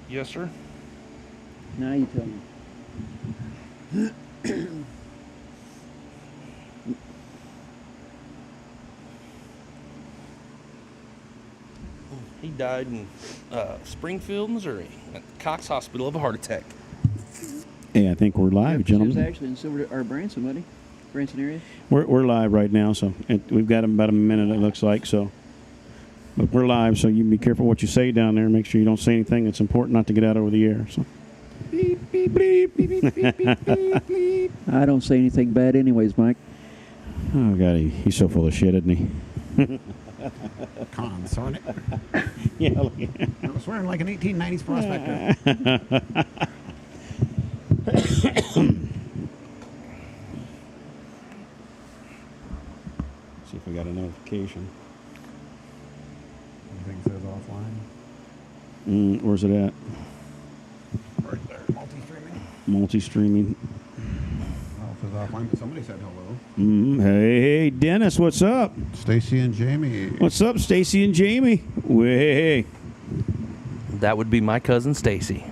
Yes, sir. Now you tell me. He died in Springfield, Missouri, at Cox Hospital of a heart attack. Hey, I think we're live, She was gentlemen. actually in Silver or Branson, buddy. Branson area. We're live right now, so we've got about a minute, it looks like. So, but we're live, so you be careful what you say down there. Make sure you don't say anything that's important not to get out over the air. So, beep beep bleep beep beep beep beep beep beep. I don't say anything bad, anyways, Mike. Oh God, he's so full of shit, isn't he? Consort. Yeah. I was swearing like an 1890s prospector. See if we got a notification. Anything says offline? Where's it at? Right there. Multi-streaming. Multi-streaming. Well, it says offline, but somebody said hello. Hey, Dennis, what's up? Stacy and Jamie. What's up, Stacy and Jamie? Way. That would be my cousin Stacy.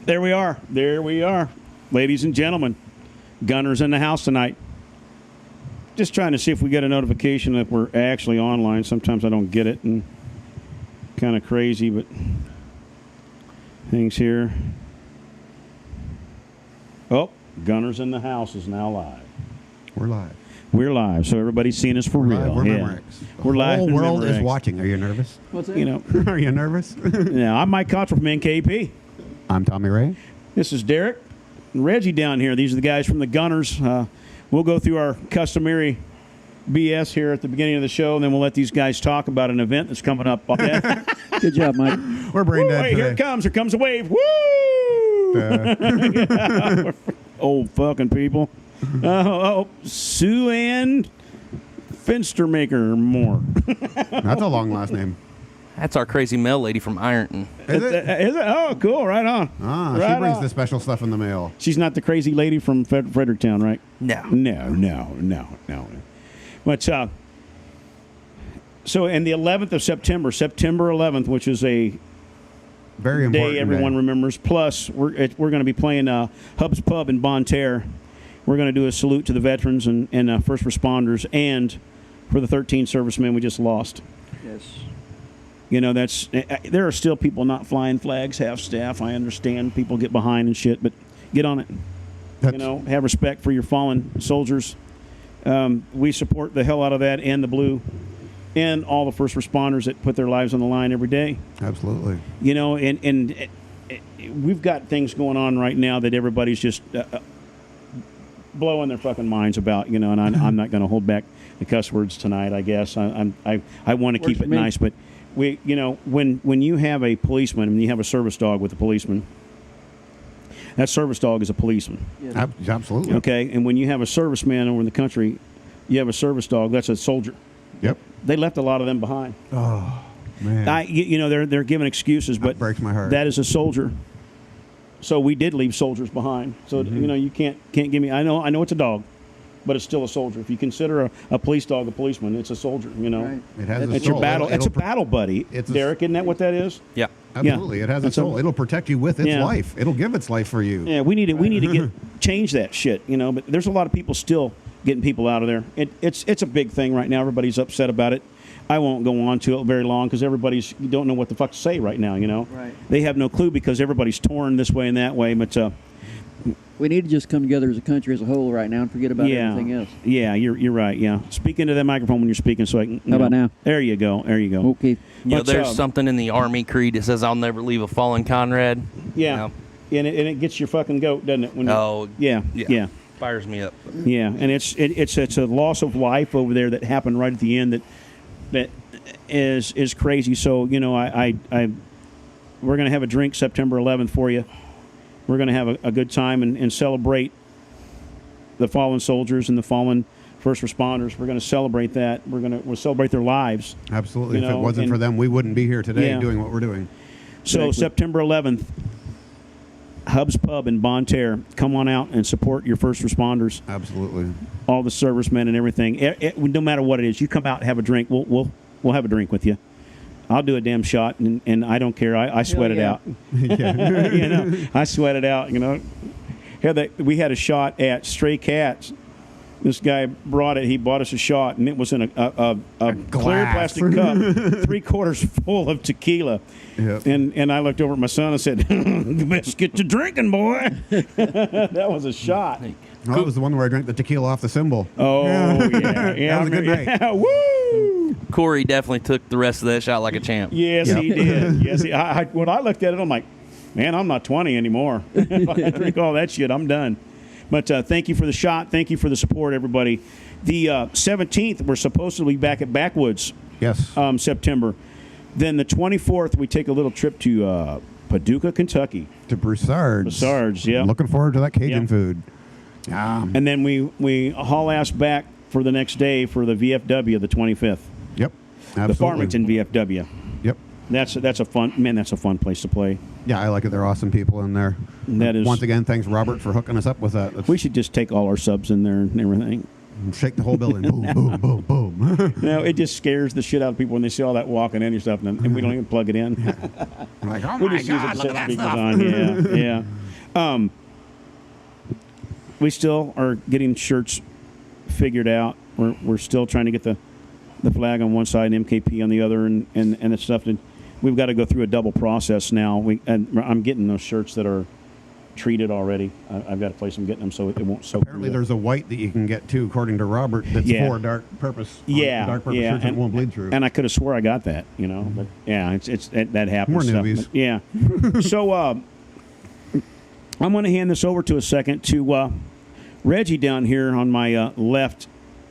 There we are. There we are. Ladies and gentlemen, Gunners in the house tonight. Just trying to see if we get a notification that we're actually online. Sometimes I don't get it, and kind of crazy, but things here. Oh, Gunners in the house is now live. We're live. We're live, so everybody's seeing us for real. Live. We're Yeah. Memorex. We're The live whole in world is Memorex. watching. Are you nervous? What's that? You know, Are you nervous? now I'm Mike Cottrell from NKP. I'm Tommy Ray. This is Derek and Reggie down here. These are the guys from the Gunners. We'll go through our customary BS here at the beginning of the show, and then we'll let these guys talk about an event that's coming up. Good job, Mike. We're brain Woo, dead hey, here it today. comes. Here comes a wave. Woo! Old fucking people. Sue Ann Finstermaker Moore. That's a long last name. That's our crazy mail lady from Ironton. Is it? Is it? Oh, cool. Right on. Ah, Right she brings on. the special stuff in the mail. She's not the crazy lady from Fredericktown, right? No. No. But so, and the 11th of September, September 11th, which is a Very important day everyone day. remembers. Plus, we're going to be playing Hub's Pub in Bonne Terre. We're going to do a salute to the veterans and first responders, and for the 13 servicemen we just lost. Yes. You know, that's there are still people not flying flags, half staff. I understand people get behind and shit, but get on it. That's- You know, have respect for your fallen soldiers. We support the hell out of that, and the blue, and all the first responders that put their lives on the line every day. Absolutely. You know, and we've got things going on right now that everybody's just blowing their fucking minds about. You know, and I'm not going to hold back the cuss words tonight. I guess I want to Works keep for it me. nice, but we, you know, when you have a policeman and you have a service dog with a policeman, that service dog is a policeman. Yes. Absolutely. Okay, and when you have a serviceman over in the country, you have a service dog. That's a soldier. Yep. They left a lot of them behind. Oh, man. You know, they're giving excuses, but That breaks my heart. that is a soldier. So we did leave soldiers behind. So Mm-hmm. you know, you can't give me. I know it's a dog, but it's still a soldier. If you consider a police dog a policeman, it's a soldier. You know, Right. It has a it's your soul. battle. It's a It'll battle buddy. it's a- Derek, isn't that what that is? Yeah. Absolutely. It has a That's a- soul. It'll protect you with its Yeah. life. It'll give its life for you. Yeah, we need to get change that shit. You know, but there's a lot of people still getting people out of there. It's a big thing right now. Everybody's upset about it. I won't go on to it very long because you don't know what the fuck to say right now. You know, Right. They have no clue because everybody's torn this way and that way. But We need to just come together as a country as a whole right now and forget about yeah, everything else. yeah, you're right. Yeah, speak into that microphone when you're speaking, so I can. How about now? There you go. There you go. Okay. You know, But, there's something in the Army creed that says, "I'll never leave a fallen comrade." Yeah, You and it gets your fucking goat, doesn't it? When know? yeah, yeah. Fires me up. Yeah, and it's a loss of life over there that happened right at the end that is crazy. So you know, we're gonna have a drink September 11th for you. We're gonna have a good time and celebrate the fallen soldiers and the fallen first responders. We're gonna celebrate that. We'll celebrate their lives. Absolutely. You If know, it wasn't and- for them, we wouldn't be here today Yeah. doing what we're doing. So Exactly. September 11th, Hub's Pub in Bonne Terre. Come on out and support your first responders. Absolutely. All the servicemen and everything. No matter what it is, you come out and have a drink. We'll have a drink with you. I'll do a damn shot, and I don't care. I sweat it yeah. out. I sweat it out. We had a shot at Stray Cats. This guy brought it. He bought us a shot, and it was in a clear glass. plastic cup, 3/4 full of tequila. Yep. And I looked over at my son and said, "You best get to drinking, boy." That was a shot. Oh, that was the one where I drank the tequila off the cymbal. Oh yeah, That was a good night. Yeah, woo! Corey definitely took the rest of that shot like a champ. Yes, he did. Yes, when I looked at it, I'm like, man, I'm not 20 anymore. If I drink all that shit, I'm done. But thank you for the shot. Thank you for the support, everybody. The 17th, we're supposed to be back at Backwoods, Yes. September. Then the 24th, we take a little trip to Paducah, Kentucky. To Broussard's. Broussard's, yeah. Looking forward to that Cajun Yep. food. And then we haul ass back for the next day for the VFW, the 25th. Yep. Absolutely. The Farmington VFW. Yep. That's a fun place to play. Yeah, I like it. They're awesome people in there. That is- Once again, thanks, Robert, for hooking us up with that. Let's We should just take all our subs in there and everything. shake the whole building. Boom, boom, boom, boom. No, it just scares the shit out of people when they see all that walking in and stuff, and we don't even plug it in. I'm like, oh We my just use it God, to look set at that speakers stuff. on. Yeah. We still are getting shirts figured out. We're still trying to get the flag on one side and MKP on the other, and the stuff. That we've got to go through a double process now. I'm getting those shirts that are treated already. I've got a place I'm getting them so it won't soak. Apparently, through there's a white that you can get too, according to Robert. That's Yeah. for dark purpose. Yeah, dark purpose yeah, shirts that won't bleed through. And I could have swore I got that, but yeah, that happens. More stuff. newbies. But, yeah. So I'm going to hand this over to a second to Reggie down here on my left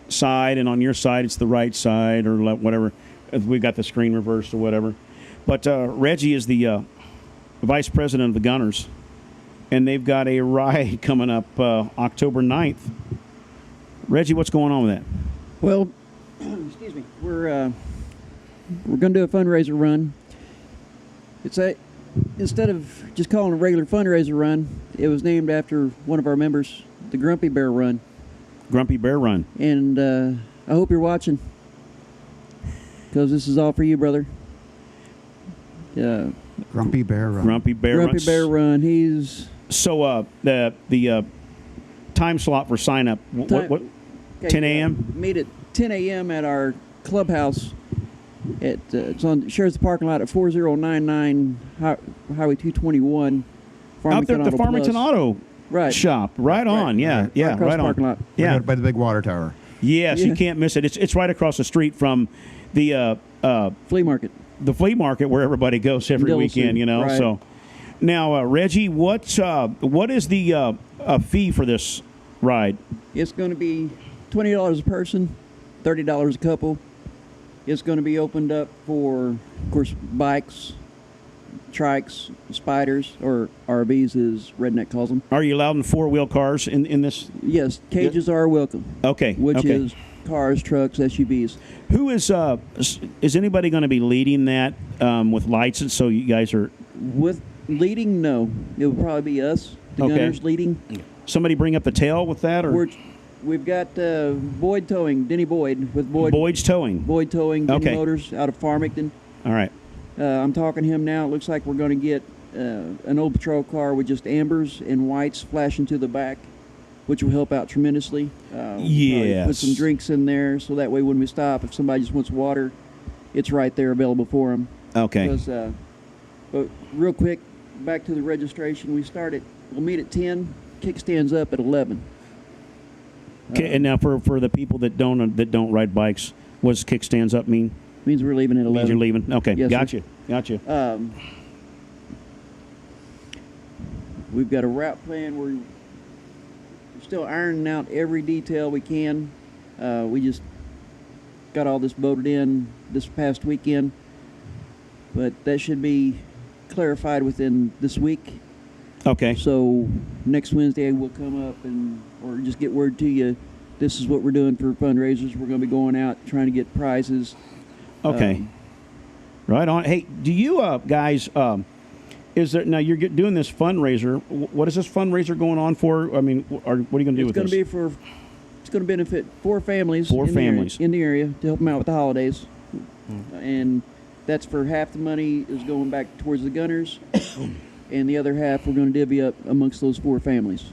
side, and on your side it's the right side or whatever. We've got the screen reversed or whatever. But Reggie is the vice president of the Gunners, and they've got a ride coming up October 9th. Reggie, what's going on with that? Well, excuse me. We're going to do a fundraiser run. Instead of just calling it a regular fundraiser run, it was named after one of our members, the Grumpy Bear Run. Grumpy Bear Run. And I hope you're watching, because this is all for you, brother. Grumpy Bear Run. Grumpy Bear Grumpy Run. Bear Run. He's So the time slot for sign up. What? okay, 10 a.m.? Meet at 10 a.m. at our clubhouse. It's shares the parking lot at 4099 Highway 221. Out there at the Auto Farmington Plus. Auto Right. shop. Right on. Yeah. Right. Yeah. Right across Right the on. parking lot. Yeah. By the big water tower. Yes. You Yeah. can't miss it. It's right across the street from the Flea market. flea market where everybody goes every Dillson, weekend. right. So now Reggie, what is the fee for this ride? It's going to be $20 a person, $30 a couple. It's going to be opened up for, of course, bikes, trikes, spiders, or RVs as Redneck calls them. Are you allowed in 4-wheel cars in this? Yes, cages are welcome, Okay. which okay. is cars, trucks, SUVs. Who is anybody going to be leading that with lights? And so you guys are With leading, no. It will probably be us, the Okay. Gunners leading. somebody bring up the tail with that, or We've got Boyd Towing, Denny Boyd, with Boyd's towing? Boyd Towing, Denny Okay. Motors out of Farmington. All right. I'm talking to him now. It looks like we're going to get an old patrol car with just ambers and whites flashing to the back, which will help out tremendously. Probably Yes. Put some drinks in there so that way when we stop, if somebody just wants water, it's right there available for them. Okay. But real quick, back to the registration. We'll meet at 10. Kickstands up at 11. Okay, and now for the people that don't ride bikes, what does kickstands up mean? Means we're leaving at 11. Means you're leaving. Okay, Yes, gotcha. Gotcha. We've got a route plan. We're still ironing out every detail we can. We just got all this voted in this past weekend, but that should be clarified within this week. Okay. So next Wednesday we'll come up or just get word to you. This is what we're doing for fundraisers. We're going to be going out trying to get prizes. Okay. Right on. Hey, do you guys? Is there now? You're doing this fundraiser. What is this fundraiser going on for? I mean, what are you going to do with this? It's going to benefit 4 families. Four families. in the area to help them out with the holidays, and that's for half the money is going back towards the gunners, and the other half we're going to divvy up amongst those 4 families.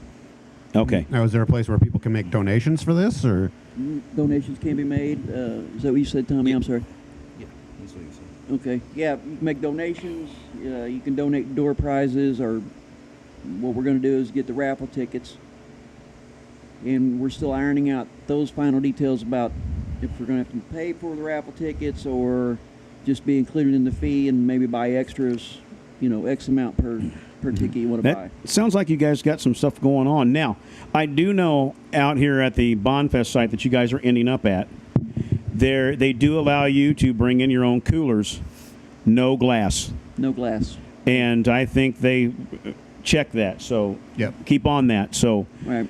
Okay. Now, is there a place where people can make donations for this, or? Donations can be made. Is that what you said, Tommy? I'm sorry. Yeah, that's what he said. Okay. Yeah, you can make donations. You can donate door prizes, or what we're going to do is get the raffle tickets. And we're still ironing out those final details about if we're going to have to pay for the raffle tickets or just be included in the fee and maybe buy extras, X amount per ticket you want to buy. That sounds like you guys got some stuff going on. Now, I do know out here at the Bondfest site that you guys are ending up at, they do allow you to bring in your own coolers, no glass. No glass. And I think they check that, so Yep. keep on that. So Right.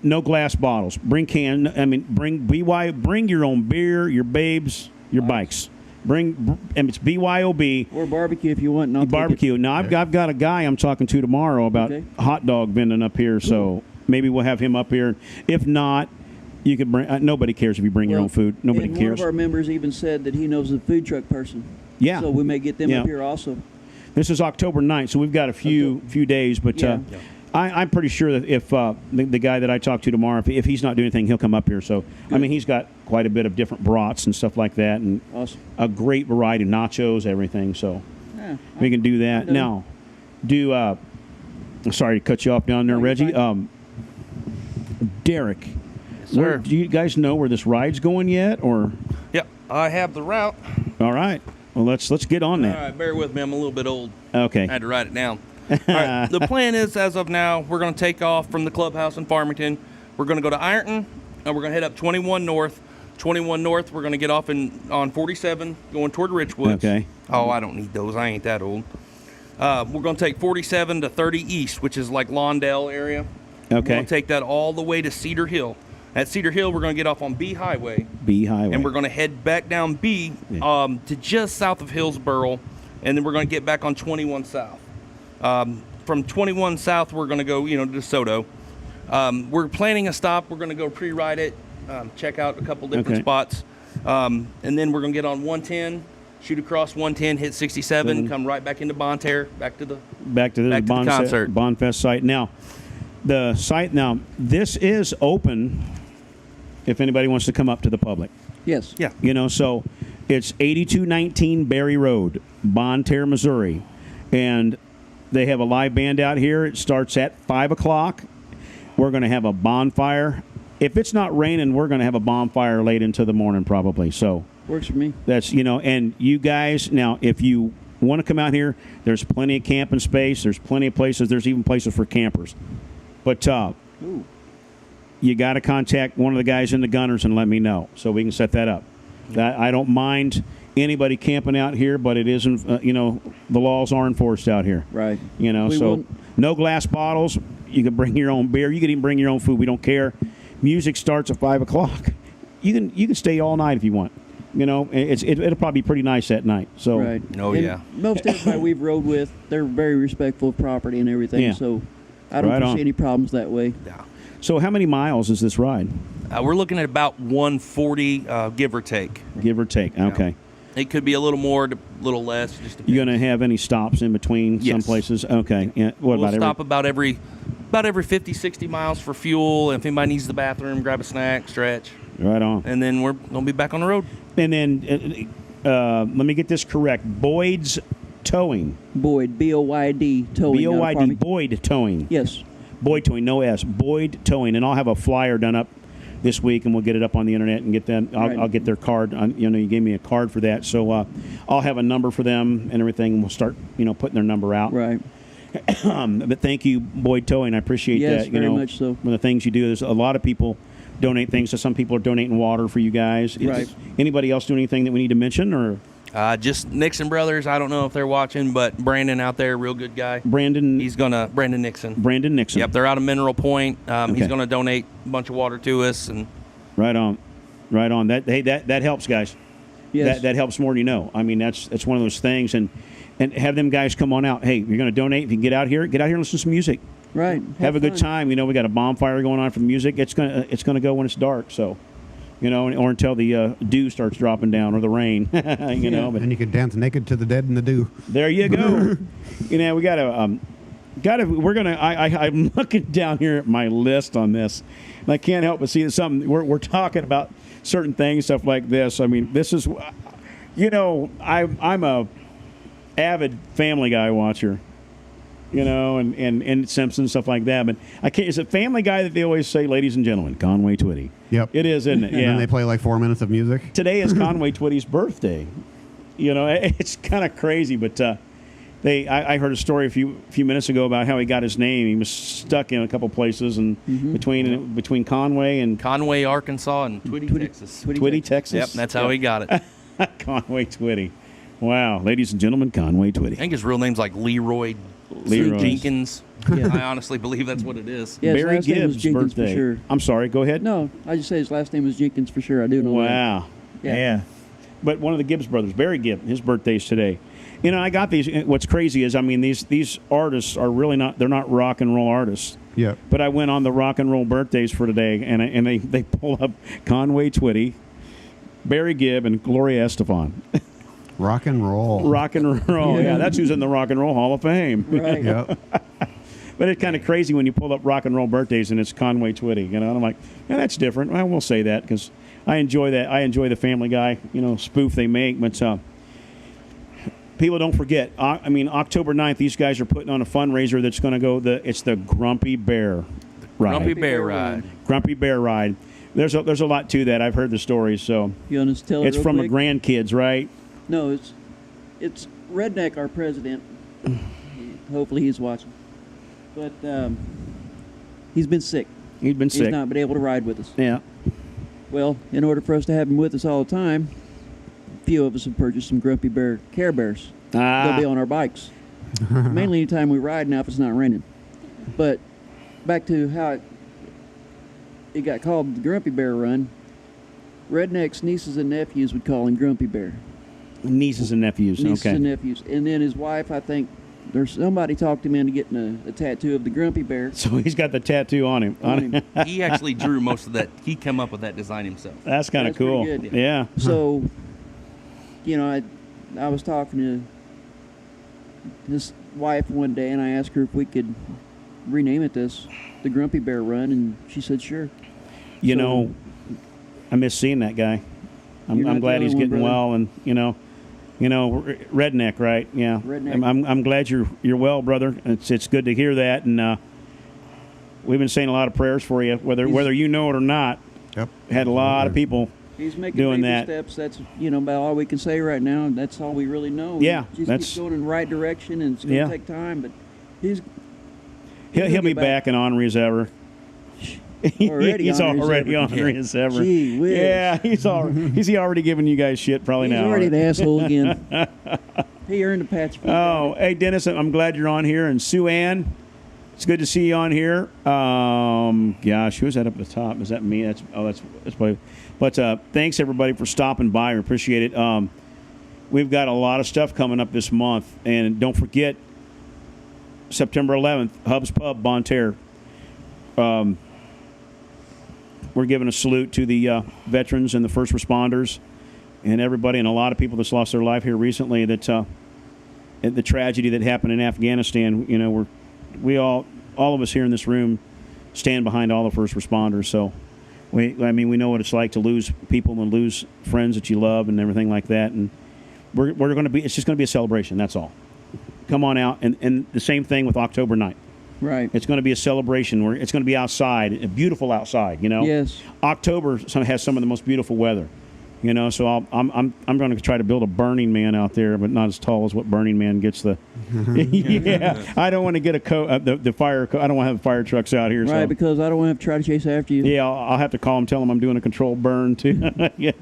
no glass bottles. Bring bring your own beer, your babes, your bikes. And it's BYOB. Or barbecue if you want. And I'll take it. Barbecue. Now I've got a guy I'm talking to tomorrow about Okay. hot dog vending up here, so maybe we'll have him up here. If not, you could bring. Nobody cares if you bring your Well, own food. Nobody and cares. One of our members even said that he knows a food truck person. Yeah. So we may get them Yeah. up here also. This is October 9th, so we've got a few days. But Yeah. I'm pretty sure that if the guy that I talk to tomorrow, if he's not doing anything, he'll come up here. So I mean, he's got quite a bit of different brats and stuff like that, and Awesome. a great variety of nachos, everything. So Yeah. we can do that. done. Now, sorry to cut you off down there, No, you're Reggie. fine. Derek, sir. do you guys know where this ride's going yet? Or Yep, I have the route. all right, well let's get on All that. right, bear with me. I'm a little bit old. Okay. I had to write it down. All right, the plan is, as of now, we're going to take off from the clubhouse in Farmington. We're going to go to Ironton, and we're going to head up 21 North. 21 North, we're going to get off on 47, going toward Richwoods. Okay. Oh, I don't need those. I ain't that old. We're going to take 47 to 30 East, which is like Lawndale area. We're Okay. going to take that all the way to Cedar Hill. At Cedar Hill, we're going to get off on B Highway. B Highway. And we're going to head back down B to just south of Hillsboro, and then we're going to get back on 21 South. From 21 South, we're going to go, to DeSoto. We're planning a stop. We're going to go pre-ride it, check out a couple different Okay. spots, and then we're going to get on 110, shoot across 110, hit 67, come right back into Bonne Terre, back to the concert. Bondfest site. Now, the site this is open if anybody wants to come up to the public. Yes. Yeah. So it's 8219 Berry Road, Bonne Terre, Missouri. And they have a live band out here. It starts at 5 o'clock. We're going to have a bonfire. If it's not raining, we're going to have a bonfire late into the morning probably. So Works for me. that's, and you guys, now, if you want to come out here, there's plenty of camping space. There's plenty of places. There's even places for campers. But Ooh. you got to contact one of the guys in the Gunners and let me know so we can set that up. I don't mind anybody camping out here, but it isn't, the laws are enforced out here. Right. We So won't- no glass bottles. You can bring your own beer. You can even bring your own food. We don't care. Music starts at 5 o'clock. You can stay all night if you want. It'll probably be pretty nice that night. So Right. Oh, And yeah. Most everybody we've rode with, they're very respectful of property and everything. Yeah. So I don't Right foresee on. any problems that way. Yeah. So how many miles is this ride, We're looking at about 140, give or take. give or take? Okay. It could be a little more, a little less. Just You going to have any stops in between some Yes. places? Okay. Yeah. What we'll about stop about every 50, 60 miles for fuel. If anybody needs the bathroom, grab a snack, stretch, Right on. and then we're gonna be back on the road. And then let me get this correct. Boyd's Towing. Boyd, B-O-Y-D, towing. out of B-O-Y-D, Farmington. Boyd Towing. Yes. Boyd Towing, no S. Boyd Towing. And I'll have a flyer done up this week, and we'll get it up on the internet and get them. Right. I'll get their card. You gave me a card for that. So I'll have a number for them and everything, and we'll start, putting their number out. Right. But thank you, Boyd Towing. I appreciate Yes, that. very much so. One of the things you do, there's a lot of people donate things. So some people are donating water for you guys. Right. Anybody else do anything that we need to mention? Or Just Nixon Brothers. I don't know if they're watching, but Brandon out there, real good guy. Brandon Brandon Nixon. Nixon. Yep, they're out of Mineral Point. Okay. He's gonna donate a bunch of water to us, and Right on. That helps, guys. Yes. That helps more than you know. I mean, that's one of those things, and have them guys come on out. Hey, you're going to donate. If you can get out here and listen to some music. Right. Have a good fun. time. We got a bonfire going on for the music. It's gonna go when it's dark. So, you know, or until the dew starts dropping down or the rain, you know. But And you could dance naked to the dead in the dew. there you go. You know, we we're gonna. I'm looking down here at my list on this, and I can't help but see that something. We're talking about certain things, stuff like this. I mean, this is, you know, I'm a avid Family Guy watcher, you know, and Simpsons, stuff like that. But I can't. Is it Family Guy that they always say, "Ladies and gentlemen, Conway Twitty"? Yep. It is, isn't it? And then they play like 4 minutes of music. Today is Conway Twitty's birthday. You know, it's kind of crazy, but I heard a story a few minutes ago about how he got his name. He was stuck in a couple places, and between Conway and Conway, Arkansas, and Twitty, Texas. Twitty, Texas. Yep, that's how he got it. I Conway Twitty. Wow, ladies and gentlemen, Conway Twitty. think his real name's like Leroy Jenkins. Yeah. I honestly believe that's what it is. Yeah, his Barry last name was Gibbs' Jenkins birthday. for sure. I'm sorry. Go ahead. No, I just say his last name was Jenkins for sure. I do know that. Wow. Yeah. But one of the Gibbs brothers, Barry Gibb, his birthday's today. You know, I got these. What's crazy is, I mean, these artists are really not. They're not rock and roll artists. Yep. But I went on the rock and roll birthdays for today, and they pull up Conway Twitty, Barry Gibb, and Gloria Estefan. Rock and roll. Rock and roll. Yeah, that's who's in the Rock and Roll Hall of Fame. Right. Yep. But it's kind of crazy when you pull up rock and roll birthdays and it's Conway Twitty. You know, and I'm like, yeah, that's different. Well, we'll say that because I enjoy that. I enjoy the Family Guy, you know, spoof they make. But people don't forget. I mean, October 9th, these guys are putting on a fundraiser that's going to go. It's the Grumpy Bear Ride. Grumpy Bear Ride. Grumpy Bear Ride. There's a lot to that. I've heard the stories. So You want us to tell it it's real from quick? the grandkids, right? No, it's Redneck, our president. Hopefully he's watching. But he's been sick. He's been sick. He's not been able to ride with us. Yeah. Well, in order for us to have him with us all the time, a few of us have purchased some Grumpy Bear Care Bears. They'll be on our bikes. Mainly anytime we ride now if it's not raining. But back to how it got called the Grumpy Bear Run. Redneck's nieces and nephews would call him Grumpy Bear. Nieces and nephews. Nieces Okay. and nephews. And then his wife, I think, there's somebody talked him into getting a tattoo of the Grumpy Bear. So he's got the tattoo on him. On him. He actually drew most of that. He came up with that design himself. That's kind of That's pretty cool. good. Yeah. So, you know, I was talking to his wife one day, and I asked her if we could rename it the Grumpy Bear Run, and she said sure. You So- know, I miss seeing that guy. You're I'm not glad the he's only one, getting brother. well, and redneck, right? Yeah. Redneck. I'm glad you're well, brother. It's good to hear that, and we've been saying a lot of prayers for you, whether you know it or not. Yep. Had a lot of people. He's making Doing baby that. steps. That's, about all we can say right now. That's all we really know. Yeah, Just that's- keep going in the right direction, and it's going to Yeah. take time, but he's He'll gonna be get back and ornery as ever. Already he's ornery as already ever. ornery as ever. Gee whiz. Yeah, he's already giving you guys shit probably He's now. already right? an asshole again. He earned a patch. For Oh, hey Dennis, I'm glad you're on here, and Sue Ann, it's good to see you on here. Gosh, who's that up at the top? Is that me? That's probably. But thanks everybody for stopping by. We appreciate it. We've got a lot of stuff coming up this month, and don't forget September 11th, Hub's Pub, Bonne Terre. We're giving a salute to the veterans and the first responders and everybody, and a lot of people that's lost their life here recently. That the tragedy that happened in Afghanistan. You know, we all of us here in this room stand behind all the first responders. So we know what it's like to lose people and lose friends that you love and everything like that. And we're going to be. It's just going to be a celebration. That's all. Come on out, and the same thing with October 9th. Right. It's going to be a celebration where it's going to be outside, beautiful outside. You know, Yes. October has some of the most beautiful weather. You know, so I'm going to try to build a Burning Man out there, but not as tall as what Burning Man gets. Yeah, I don't want to get the fire. I don't want to have fire trucks out here. Right, So. because I don't want to have to try to chase after you. Yeah, I'll have to call them, tell them I'm doing a controlled burn too. Yeah.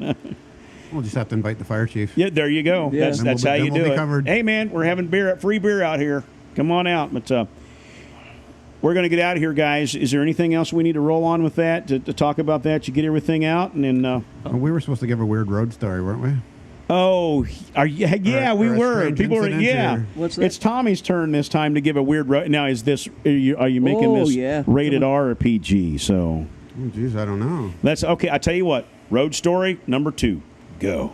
We'll just have to invite the fire chief. Yeah, there you go. Yeah. That's Then that's we'll how be- you then we'll do be it. covered. Hey man, we're having free beer out here. Come on out. But we're going to get out of here, guys. Is there anything else we need to roll on with that to talk about that? You get everything out, and then Well, we were supposed to give a weird road story, weren't we? oh, are you, yeah, Or- we or a were. strange People were, incident, yeah. or- What's that? It's Tommy's turn this time to give a weird. Now, is this? Are you making Oh, this yeah. rated R or PG? So Oh, geez, I don't know. that's okay. I tell you what. Road story number 2. Go.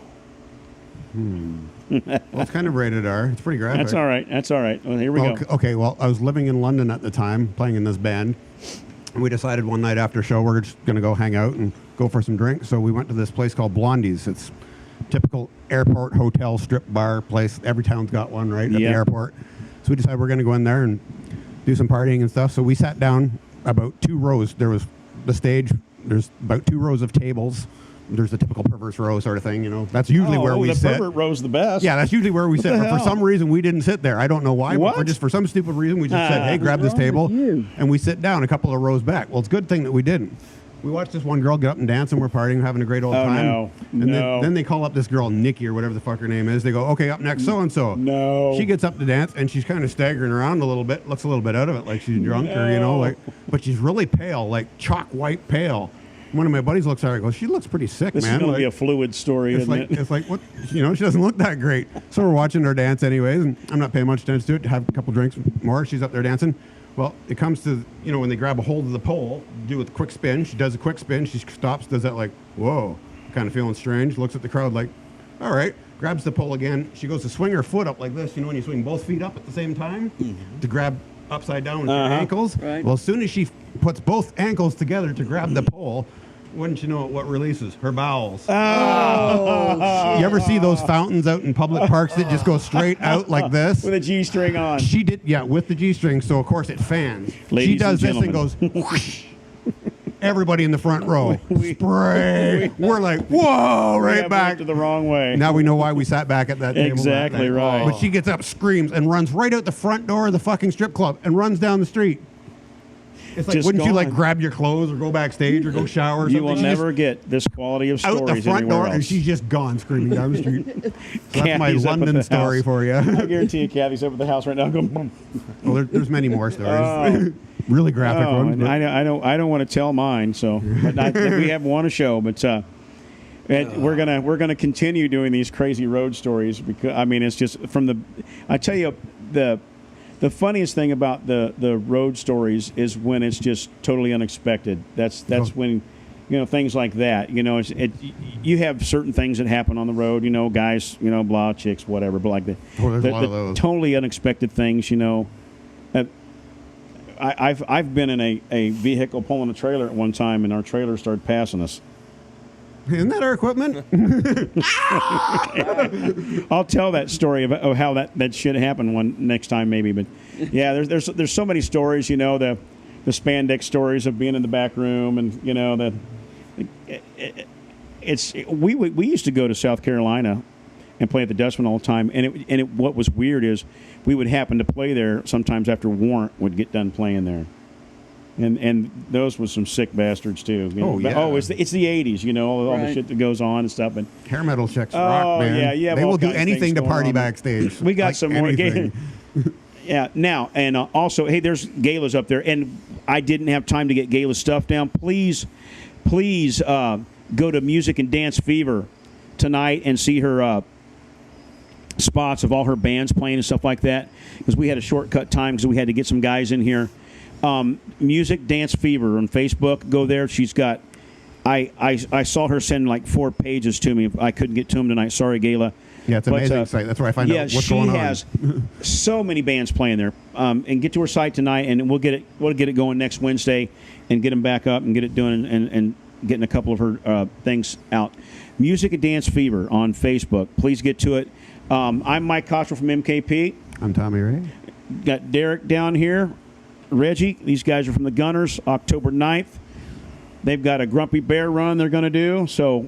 Well, it's kind of rated R. It's pretty graphic. That's all right. That's all right. Well, here we go. Okay, well, I was living in London at the time, playing in this band. And we decided one night after show we're just going to go hang out and go for some drinks. So we went to this place called Blondie's. It's typical airport hotel strip bar place. Every town's got one, right, at the Yeah. airport. So we decided we're going to go in there and do some partying and stuff. So we sat down about 2 rows. There was the stage. There's about 2 rows of tables. There's the typical perverse row sort of thing, you know. That's usually where we the sit. pervert row's the best. Yeah, that's usually where we sit. the But for hell? some reason, we didn't sit there. I don't know why. What? But for some stupid reason, we just said, "Hey, grab this wrong with table," you? and we sit down a couple of rows back. Well, it's a good thing that we didn't. We watched this one girl get up and dance, and we're partying, having a great old Oh, time. no. And No. then they call up this girl Nikki or whatever the fuck her name is. They go, "Okay, up next, so and so." No. She gets up to dance, and she's kind of staggering around a little bit. Looks a little bit out of it, like she's drunk, or you know, No. like. But she's really pale, like chalk white pale. One of my buddies looks at her and goes, "She looks pretty sick, This man." is going to Like- be a fluid story, it's isn't like it? it's like what, you know, she doesn't look that great. So we're watching her dance anyways, and I'm not paying much attention to it. Have a couple drinks more. She's up there dancing. Well, it comes to, you know, when they grab a hold of the pole, do a quick spin. She does a quick spin. She stops, does that like, whoa, kind of feeling strange. Looks at the crowd like, all right. Grabs the pole again. She goes to swing her foot up like this. You know, when you swing both feet up at the same time to grab upside down with your ankles. Right. Well, as soon as she puts both ankles together to grab the pole, wouldn't you know it, what releases? Her bowels. You ever see those fountains out in public parks that just go straight out like this? With a G-string on. She did, yeah, with the G-string, so of course it fans. She Ladies does and this and goes, whoosh. Everybody in the front row, spray. We're like, whoa, We right have back. went to the wrong way. Now we know why we sat back at that table. that Exactly night. right. But she gets up, screams, and runs right out the front door of the fucking strip club and runs down the street. It's like, Just wouldn't you like gone. grab your clothes or go backstage or go shower or something? You will She just never get this quality of out stories the front anywhere door else. and she's just gone screaming down the street. So that's my Kathy's up at London the story house. for you. I guarantee you, Kathy's up at the house right now. Going, Well, there's many more stories. Oh. Really graphic oh, ones. and but- I don't want to tell mine. So, but we have one a show, but we're gonna continue doing these crazy road stories because I mean it's just from the. I tell you the funniest thing about the road stories is when it's just totally unexpected. That's when, you know, things like that. You know, you have certain things that happen on the road. You know, guys. You know, blah, chicks, whatever. But like Oh, there's a lot of those. totally unexpected things. You know. I've been in a vehicle pulling a trailer at one time, and our trailer started passing us. Isn't that our equipment? I'll tell that story of how that shit happened next time maybe. But yeah, there's so many stories. You know, the spandex stories of being in the back room, and you know we used to go to South Carolina and play at the Dustman all the time, and what was weird is we would happen to play there sometimes after Warrant would get done playing there. And those were some sick bastards too. You know? Oh, yeah. But, it's the 80s, you know, all the Right. shit that goes on and stuff. But Hair metal checks rock, man. yeah, yeah. They all will do kinds of anything things to going party on. backstage. We got Like some more. anything. Yeah, now and also, hey, there's Gayla's up there, and I didn't have time to get Gayla's stuff down. Please, go to Music and Dance Fever tonight and see her spots of all her bands playing and stuff like that. Because we had a shortcut time because we had to get some guys in here. Music Dance Fever on Facebook. Go there. She's got. I saw her send like 4 pages to me. I couldn't get to them tonight. Sorry, Gayla. Yeah, it's an But, amazing site. That's where I find out what's going on. Yeah, she has so many bands playing there. And get to her site tonight, and we'll get it going next Wednesday, and get them back up and get it doing, and getting a couple of her things out. Music and Dance Fever on Facebook. Please get to it. I'm Mike Cottrell from MKP. I'm Tommy Ray. Got Derek down here, Reggie. These guys are from the Gunners. October 9th. They've got a Grumpy Bear run they're going to do. So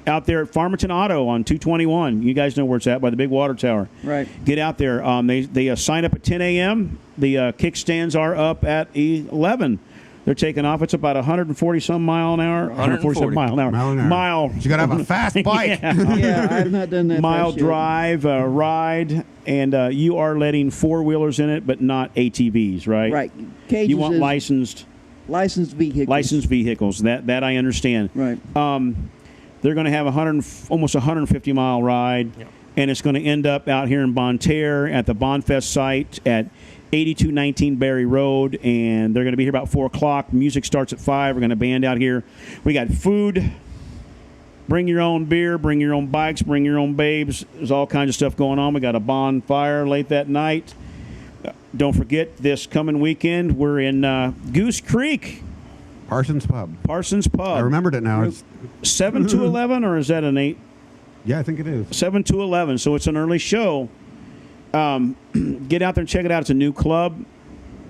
out there at Farmington Auto on 221. You guys know where it's at, by the big water tower. Right. Get out there. They sign up at 10 a.m. The kickstands are up at 11. They're taking off. It's about 140-some mile an hour. 147 mile an hour. Mile an hour. Mile. You got to have a fast bike. Yeah, I've not done that. Mile fast yet. drive, ride, and you are letting 4-wheelers in it, but not ATVs, right? Right. Cages You want is licensed licensed vehicles. That I understand. Right. They're going to have almost 150-mile ride, and it's going to end up out here in Bonne Terre at the Bonfest site at 8219 Berry Road, and they're going to be here about 4 o'clock. Music starts at 5. We're going to band out here. We got food. Bring your own beer, bring your own bikes, bring your own babes. There's all kinds of stuff going on. We got a bonfire late that night. Don't forget, this coming weekend, we're in Goose Creek, Parsons Pub. Parsons Pub. I remembered it now. It's 7 to 11, or is that an 8? yeah, I think it is. 7 to 11, so it's an early show. Get out there and check it out. It's a new club.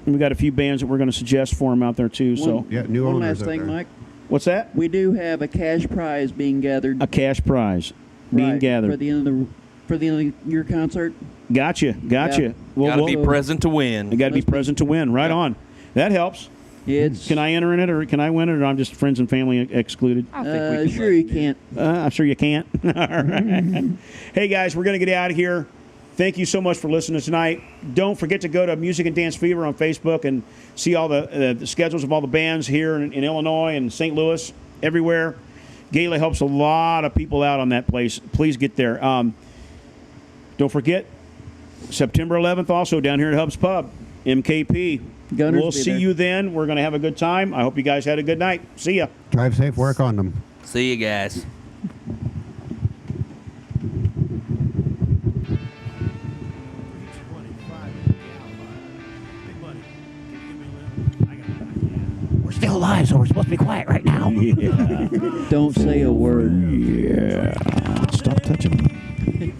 And we got a few bands that we're going to suggest for them out there, too. So, Yeah, new One owners last out thing, there. Mike. what's that? We do have a cash prize being gathered. A cash prize being right, gathered. for the end of your concert. Gotcha. Yeah. Got to be we'll- present to You win. got to be Let's be- present to win. Right Yeah. on. That helps. It's Can I enter in it, or can I win it, or I'm just friends and family excluded? I think we can sure let you in. can't. I'm sure you can't. All right. Hey, guys, we're going to get out of here. Thank you so much for listening tonight. Don't forget to go to Music and Dance Fever on Facebook and see all the schedules of all the bands here in Illinois and St. Louis, everywhere. Gala helps a lot of people out on that place. Please get there. Don't forget, September 11th also down here at Hub's Pub, MKP. Gunners We'll be see there. you then. We're going to have a good time. I hope you guys had a good night. See ya. Drive safe, wear a condom. See you guys. We're still alive, so we're supposed to be quiet right now. Don't say a word. Yeah. Stop touching me.